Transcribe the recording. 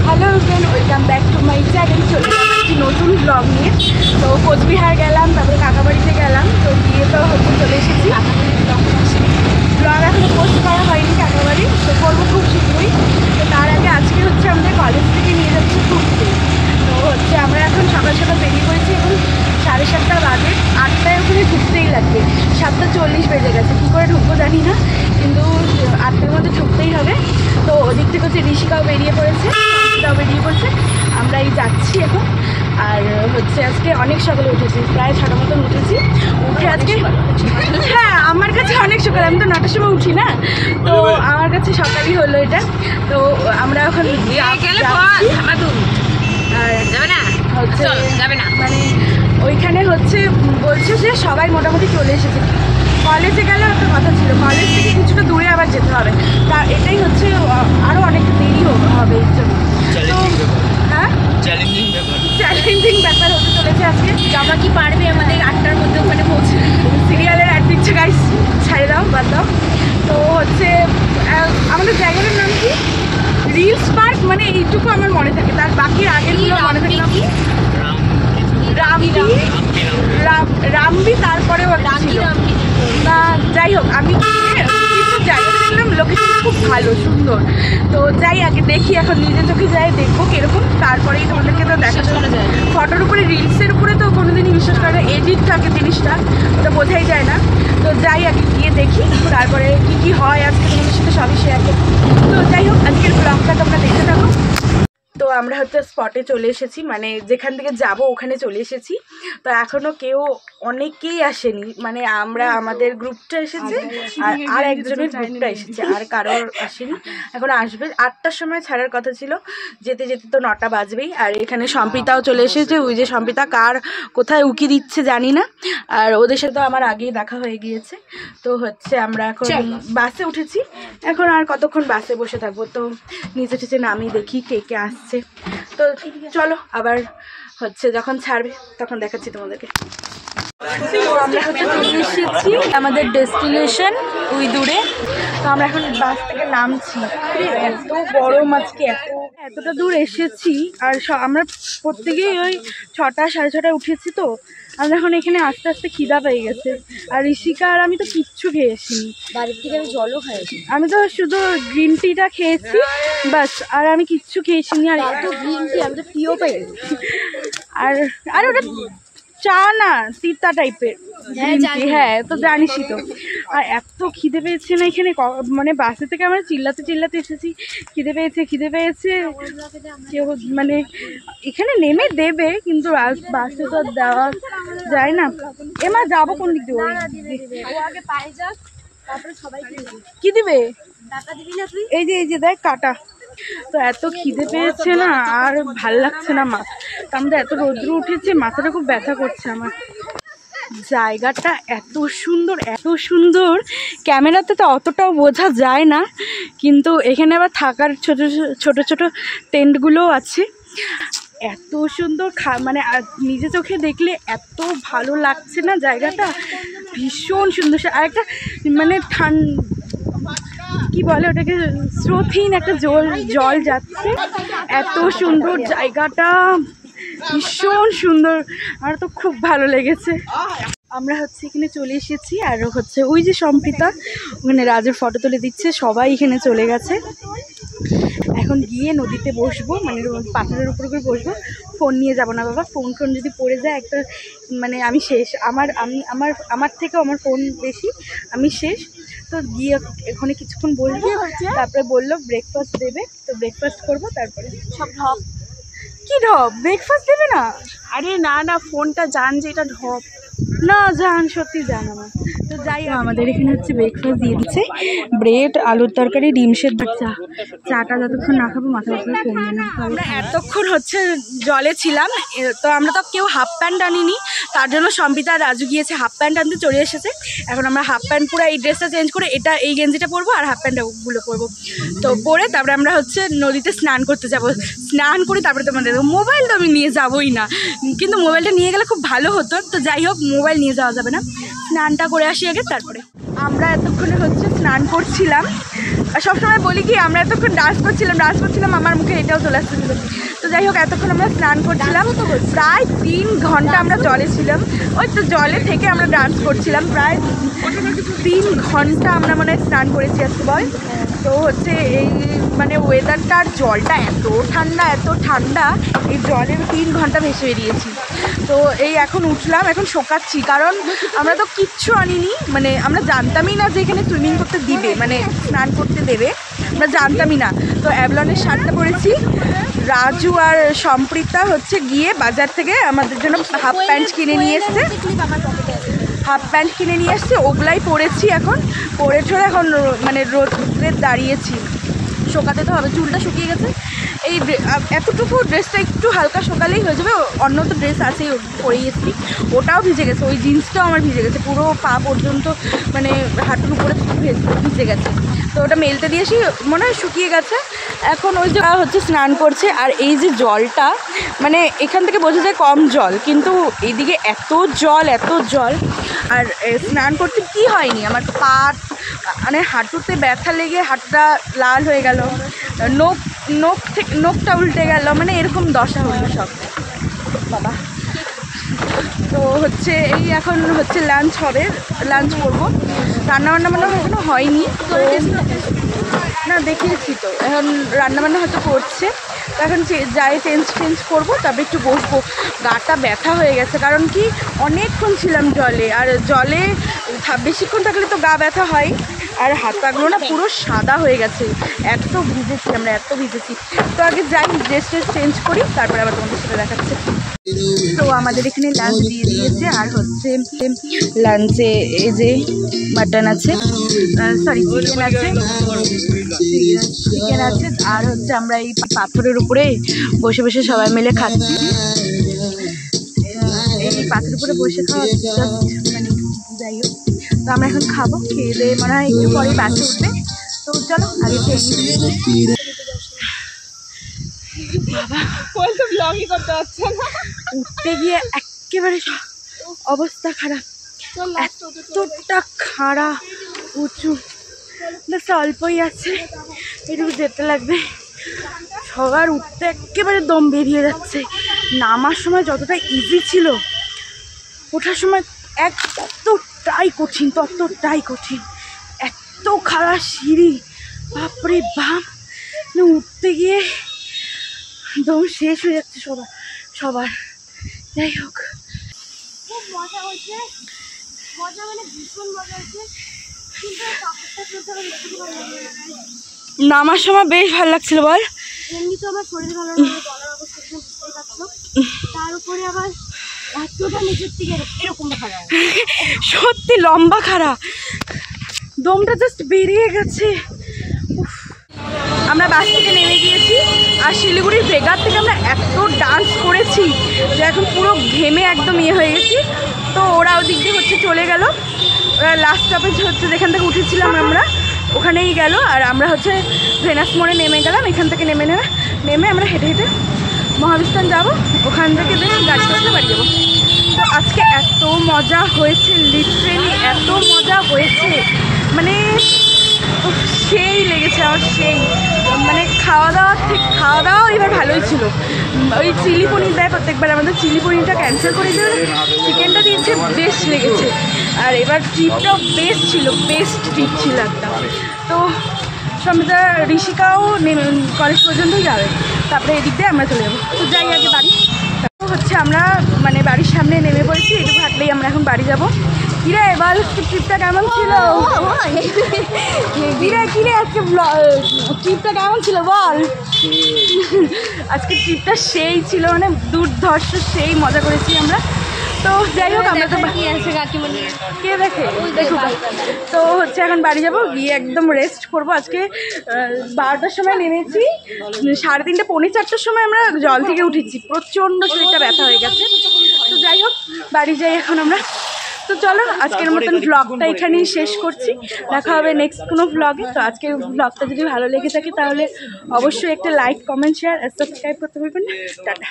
Hello friend, welcome back to my channel. চলে একটি নতুন ব্লগ নিয়ে। তো কোচবিহার গেলাম, তারপরে কাকাবাড়িতে গেলাম, তো গিয়ে তো হচ্ছে চলে এসেছি। ব্লগ এখনো পোস্ট করা হয়নি কাকাবাড়ি, তো করবো খুব শীঘ্রই। তো তার আগে আজকে হচ্ছে আমাদের কলেজ থেকে নিয়ে যাচ্ছি ঘুরতে। তো হচ্ছে আমরা এখন সকাল সকাল বেরিয়ে পড়েছি, এখন 7:30 বাজে। 8টায় ওখানে ঢুকতেই লাগবে, 7:40 বেজে গেছে। কী করে ঢুকবো জানি না, কিন্তু 8টার মধ্যে ঢুকতেই হবে। তো ওদিক থেকে হচ্ছে ঋষিকাও বেরিয়ে পড়েছে, বেরিয়ে পড়ছে। আমরা এই যাচ্ছি এখন। আর হচ্ছে আজকে অনেক সকালে উঠেছি, প্রায় 6টা মতন উঠেছি। উঠে আজকে হ্যাঁ আমার কাছে অনেক সকাল, আমি তো 9টার সময় উঠি না, তো আমার কাছে সকালই হলো এটা। তো আমরা এখন মানে ওইখানে হচ্ছে বলছে যে সবাই মোটামুটি চলে এসেছে। কলেজে গেলে একটা কথা ছিল, কলেজ থেকে কিছুটা দূরে আবার যেতে হবে, তা এটাই হচ্ছে আরও অনেকটা দেরি হবে এর জন্য। তো হ্যাঁ চ্যালেঞ্জিং ব্যাপার হতে চলেছে আজকে। আমরা কি পারবে আমাদের 8টার মধ্যে ওখানে পৌঁছে? সিরিয়ালের অ্যাড দিচ্ছে, গাইস ছাড়ে দাও, বাদ দাও। তো হচ্ছে আমাদের জায়গাটার নাম কি, রিলস পার্ক, মানে এইটুকু আমার মনে থাকে, তার বাকি আগেরগুলো মনে থাকে না। রামবি তারপরেও না, যাই হোক আমি কিন্তু জায়গাটা দেখলাম, লোকেশনটা খুব ভালো সুন্দর। তো যাই আগে দেখি, এখন নিজের চোখে যাই দেখবো কিরকম, তারপরেই তোমাদেরকে তো দেখা যায়। ফটোর উপরে রিলসের উপরে তো কোনোদিনই বিশ্বাস করে না, এডিট থাকে জিনিসটা, ওটা বোঝাই যায় না। তো যাই আগে গিয়ে দেখি, তারপরে কী কী হয় আজকে তোমাদের সাথে সবই শেয়ার করবো। তো যাই হোক আজকের ব্লগটা তোমরা দেখতে থাকো। তো আমরা হচ্ছে স্পটে চলে এসেছি, মানে যেখান থেকে যাব ওখানে চলে এসেছি। তো এখনও কেউ অনেকেই আসেনি, মানে আমরা আমাদের গ্রুপটা এসেছে আর একজনের গ্রুপটা এসেছে, আর কারোর আসেনি। এখন আসবে 8টার সময় ছাড়ার কথা ছিল, যেতে যেতে তো 9টা বাজবেই। আর এখানে সম্পিতাও চলে এসেছে, ওই যে সম্পিতা কার কোথায় উকি দিচ্ছে জানি না। আর ওদের সাথে আমার আগেই দেখা হয়ে গিয়েছে। তো হচ্ছে আমরা এখন বাসে উঠেছি, এখন আর কতক্ষণ বাসে বসে থাকবো। তো নিচে টিচে নামিয়ে দেখি কে কে আসছে। তো চলো আবার হচ্ছে যখন ছাড়বে তখন দেখাচ্ছি তোমাদেরকে। আমরা হচ্ছে চলে এসেছি আমাদের ডেস্টিনেশন ওই দূরে। তো আমরা এখন বাস থেকে নামছি। এত গরম আজকে, এতটা দূর এসেছি, আর আমরা প্রত্যেকেই ওই 6টা 6:30 উঠেছি। তো আমরা এখন এখানে আস্তে আস্তে খিদা পেয়ে গেছে। আর ঋষিকা আর আমি তো কিচ্ছু খেয়েছি, বাড়ির থেকে আমি জলও খাইছি। আমি তো শুধু গ্রিন টিটা খেয়েছি বাস, আর আমি কিচ্ছু খেয়েছি না। আর এত গ্রিন টি আমি তো টিও পাইনি। আর ওটা চা না, তিতা টাইপের। হ্যাঁ তো জানিসই তো। আর এত খিদে পেয়েছে না এখানে, মানে বাসে থেকে আমরা চিল্লাতে চিল্লাতে এসেছি, খিদে পেয়েছে। কেউ মানে এখানে নেমে দেবে, কিন্তু বাসে তো দেওয়া যায় না। এমা যাবো কোন দিক দিয়ে? কি দিবে? এই যে দেখ কাটা। তো এত খিদে পেয়েছে না, আর ভাল লাগছে না মাথা, আমাদের এত রৌদ্র উঠেছে, মাথাটা খুব ব্যথা করছে আমার। জায়গাটা এত সুন্দর, ক্যামেরাতে তো অতটাও বোঝা যায় না, কিন্তু এখানে আবার থাকার ছোট ছোট টেন্টগুলোও আছে। এত সুন্দর, মানে নিজে চোখে দেখলে এত ভালো লাগছে না, জায়গাটা ভীষণ সুন্দর। আর একটা মানে কি বলে ওটাকে, স্রোতহীন একটা জল যাচ্ছে, এত সুন্দর জায়গাটা, ভীষণ সুন্দর। আমার তো খুব ভালো লেগেছে। আমরা হচ্ছে এখানে চলে এসেছি, আর হচ্ছে ওই যে সম্পিতা ওখানে রাজের ফটো তুলে দিচ্ছে, সবাই এখানে চলে গেছে। এখন গিয়ে নদীতে বসবো, মানে পাথরের উপর করে বসবো। ফোন নিয়ে যাব না বাবা, ফোন যদি পড়ে যায় একটা, মানে আমি শেষ। আমার থেকেও আমার ফোন বেশি, আমি শেষ। তো গিয়ে এখানে কিছুক্ষণ বসবো, তারপরে বললো ব্রেকফাস্ট দেবে, তো ব্রেকফাস্ট করবো। তারপরে সব ঢপ, কি ঢপ? ব্রেকফাস্ট দেবে না? আরে না ফোনটা জান যে এটা ঢপ না, জান সত্যি জান আমার। তো যাই আমাদের এখানে হচ্ছে ব্রেকফাস্ট দিয়ে দিচ্ছে, ব্রেড, আলুর তরকারি, ডিম সেদ্ধ, চাটা যতক্ষণ না খাবো মাথা ব্যথা কমবে না। আমরা এতক্ষণ হচ্ছে জলে ছিলাম, তো আমরা তো কেউ হাফ প্যান্ট আনিনি, তার জন্য সম্পিতা আর রাজু গিয়েছে হাফ প্যান্ট আনতে, চলে এসেছে। এখন আমরা হাফ প্যান্ট পুরো এই ড্রেসটা চেঞ্জ করে এই গেঞ্জিটা পরবো, আর হাফ প্যান্টগুলো পরবো। তো পরে তারপরে আমরা হচ্ছে নদীতে স্নান করতে যাব। স্নান করে তারপরে তোমাদের মোবাইল তো আমি নিয়ে যাবোই না, কিন্তু মোবাইলটা নিয়ে গেলে খুব ভালো হতো। তো যাই হোক, মোবাইল নিয়ে যাওয়া যাবে না, স্নানটা করে আসি আগে। তারপরে আমরা এতক্ষণে হচ্ছে স্নান করছিলাম, আর সবসময় বলি কি আমরা এতক্ষণ ডান্স করছিলাম আমার মুখে এটাও চলে আসছিল। তো যাই হোক এতক্ষণ আমরা স্নান করছিলাম, প্রায় 3 ঘন্টা আমরা জলে ছিলাম। ওই তো জলে থেকে আমরা ডান্স করছিলাম প্রায় 3 ঘন্টা আমরা মানে স্নান করেছি আজকে বল। তো হচ্ছে এই মানে ওয়েদারটা আর জলটা এত ঠান্ডা, এই জলে 3 ঘন্টা ভেসে বেরিয়েছি। তো এই এখন উঠলাম, এখন শোকাচ্ছি, কারণ আমরা তো কিচ্ছু আনিনি, মানে আমরা জানতামই না যে এখানে সুইমিং করতে দিবে, মানে স্নান করতে দেবে, আমরা জানতামই না। তো অ্যাভলনের শার্টটা পরেছি, রাজু আর সম্প্রীতা হচ্ছে গিয়ে বাজার থেকে আমাদের জন্য হাফ প্যান্ট কিনে নিয়ে এসছে, ওগুলাই পরেছি। এখন পরে ঠোরে এখন মানে রোদে দাঁড়িয়েছি, শোকাতে তো হবে, চুলটা শুকিয়ে গেছে। এই এতটুকু ড্রেসটা একটু হালকা শোকালেই হয়ে যাবে, অন্য তো ড্রেস আছেই পরেই এসেছি, ওটাও ভিজে গেছে, ওই জিন্সটাও আমার ভিজে গেছে পুরো পা পর্যন্ত, মানে হাঁটুর উপরে ভিজে গেছে। তো ওটা মেলতে দিয়েছি, মনে হয় শুকিয়ে গেছে। এখন ওই যে হচ্ছে স্নান করছে, আর এই যে জলটা মানে এখান থেকে বোঝা যায় কম জল, কিন্তু এইদিকে এত জল। আর স্নান করতে কি হয়নি, আমার পা মানে হাঁটুতে ব্যথা লেগে হাতটা লাল হয়ে গেল, নখটা উল্টে গেল, মানে এরকম দশা হলো সব বাবা। তো হচ্ছে এই এখন হচ্ছে লাঞ্চ করবো, রান্নাবান্না মানে এখনো হয়নি, তো না দেখিয়েছি তো, এখন রান্নাবান্না হয়তো করছে। তো এখন যাই চেঞ্জ করবো, তবে একটু বসবো, গাটা ব্যথা হয়ে গেছে, কারণ কি অনেকক্ষণ ছিলাম জলে, আর জলে বেশিক্ষণ থাকলে তো গা ব্যথা হয়, আর হাত পাগুলো না পুরো সাদা হয়ে গেছে, এত ভিজেছি। তো আগে যাই ড্রেস চেঞ্জ করি, তারপরে আবার তোমাদের সাথে দেখাচ্ছে। তো আমাদের এখানে লাঞ্চ দিয়ে দিয়েছে, আর হচ্ছে লাঞ্চে এই যে মাটন আছে, সরি চিকেন আছে, আর হচ্ছে আমরা এই পাথরের উপরে বসে বসে সবাই মিলে খাচ্ছি। এই পাথরের উপরে বসে খাওয়া মানে যাই হোক, তো আমরা এখন খাবো, খেয়ে দিয়ে মনে হয় একটু পরে বাসে উঠবে। তো চলো আগে উঠতে গিয়ে একেবারে অবস্থা খারাপ, এতটা খাড়া উঁচু, অল্পই আছে, এটুকু যেতে লাগবে। সবার উঠতে একেবারে দম বেরিয়ে যাচ্ছে, নামার সময় যতটা ইজি ছিল, ওঠার সময় ততটাই কঠিন, এত খারাপ সিঁড়ি, বাপরে বাপ, উঠতে গিয়ে দম শেষ হয়ে যাচ্ছে সবার। যাই হোক খুব মজা হয়েছে, মানে ভীষণ মজা হয়েছে, নামার সময় বেশ ভালো লাগছিল বল, এমনি তো আমার শরীর ভালো লাগে, গলার অবস্থা বুঝতেই পারছো, তার উপরে আবার এতটা নিচের থেকে এরকম খাড়া, সত্যি লম্বা খাড়া, দমটা জাস্ট বেরিয়ে গেছে। আমরা বাস থেকে নেমে গিয়েছি, আর শিলিগুড়ির ভেগার থেকে আমরা এত ডান্স করেছি যে এখন পুরো ঘেমে একদম হয়ে গেছি। তো ওরা ওদিক দিয়ে হচ্ছে চলে গেল, ওরা লাস্ট স্টপেজ হচ্ছে যেখান থেকে উঠেছিলাম আমরা ওখানেই গেল, আর আমরা হচ্ছে ভেনাস মোড়ে নেমে গেলাম। এখান থেকে নেমে আমরা হেঁটে মহাবিস্তান যাব, ওখান থেকে গাড়ি করে বাড়ি যাবো। তো আজকে এত মজা হয়েছে, লিটারেলি এত মজা হয়েছে, মানে সেই লেগেছে আমার, সেই মানে খাওয়া দাওয়াও এবার ভালোই ছিল। ওই চিলি পনির দেয় প্রত্যেকবার, আমাদের চিলি পনিরটা ক্যান্সেল করে দিয়ে চিকেনটা দিয়েছে, বেস্ট লেগেছে। আর এবার ট্রিপটাও বেস্ট ট্রিপ ছিল একটা। তো সমিতা ঋষিকাও কলেজ পর্যন্তই যাবে, তারপরে এদিক দিয়ে আমরা চলে যাবো। তো যাই আগে বাড়ি, হচ্ছে আমরা মানে বাড়ির সামনে নেমে পড়েছি, এটুকু হাঁটলেই আমরা এখন বাড়ি যাবো। কিরে বল ট্রিপটা কেমন ছিল? কিরে আজকে ট্রিপটা কেমন ছিল বল? আজকে ট্রিপটা সেই ছিল, মানে দুর্ধর্ষ, সেই মজা করেছি আমরা। তো যাই হোক আমরা তো কে দেখো তো হচ্ছে এখন বাড়ি যাবো, গিয়ে একদম রেস্ট করবো। আজকে 12টার সময় নেমেছি, 3:30 পৌনে 4টার সময় আমরা জল থেকে উঠেছি, প্রচণ্ড শরীরটা ব্যথা হয়ে গেছে। তো যাই হোক বাড়ি যাই এখন আমরা। তো চলো আজকের মতন ব্লগটা এখানেই শেষ করছি, দেখা হবে নেক্সট কোনো ব্লগে। তো আজকের ব্লগটা যদি ভালো লেগে থাকে তাহলে অবশ্যই একটা লাইক, কমেন্ট, শেয়ার আর সাবস্ক্রাইব করতে ভুলবেন না। টাটা।